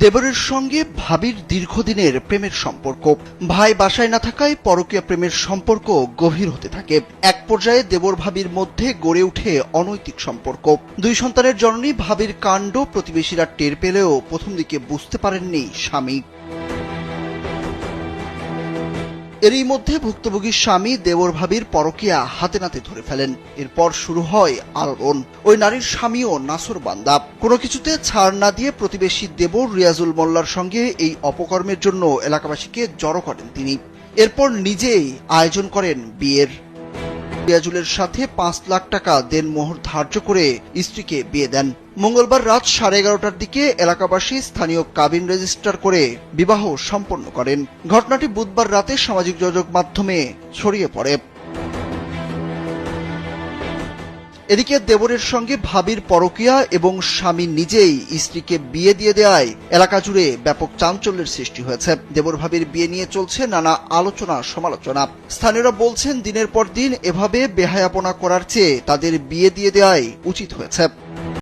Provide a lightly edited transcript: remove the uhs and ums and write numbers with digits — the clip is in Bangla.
দেবরের সঙ্গে ভাবির দীর্ঘদিনের প্রেমের সম্পর্ক। ভাই বাসায় না থাকায় পরকীয়া প্রেমের সম্পর্ক গভীর হতে থাকে। এক পর্যায়ে দেবর ভাবির মধ্যে গড়ে ওঠে অনৈতিক সম্পর্ক। 2 সন্তানের জননী ভাবির কাণ্ড প্রতিবেশীরা টের পেলেও প্রথম দিকে বুঝতে পারেননি স্বামী। এরই মধ্যে ভুক্তভোগী স্বামী দেবর ভাবির পরকীয়া হাতে নাতে ধরে ফেলেন। এরপর শুরু হয় আলোড়ন। ওই নারীর স্বামীও নাছোড়বান্দা। কোনো কিছুতে ছাড় না দিয়ে প্রতিবেশী দেবর রিয়াজুল মোল্লার সঙ্গে এই অপকর্মের জন্য এলাকাবাসীকে জড়ো করেন তিনি। এরপর নিজেই আয়োজন করেন বিয়ের। রিয়াজুলের সাথে 5 লাখ টাকা দেনমোহর ধার্য করে স্ত্রীকে বিয়ে দেন। মঙ্গলবার রাত 11:30টার দিকে এলাকাবাসী স্থানীয় কাবিন রেজিস্টার করে বিবাহ সম্পন্ন করেন। ঘটনাটি বুধবার রাতে সামাজিক যোগাযোগ মাধ্যমে ছড়িয়ে পড়ে। এদিকে দেবরের সঙ্গে ভাবির পরকীয়া এবং স্বামী নিজেই স্ত্রীকে বিয়ে দিয়ে দেওয়ায় এলাকা জুড়ে ব্যাপক চাঞ্চল্যের সৃষ্টি হয়েছে। দেবর ভাবির বিয়ে নিয়ে চলছে নানা আলোচনা সমালোচনা। স্থানীয়রা বলছেন, দিনের পর দিন এভাবে বেহায়াপনা করার চেয়ে তাদের বিয়ে দিয়ে দেওয়াই উচিত হয়েছে।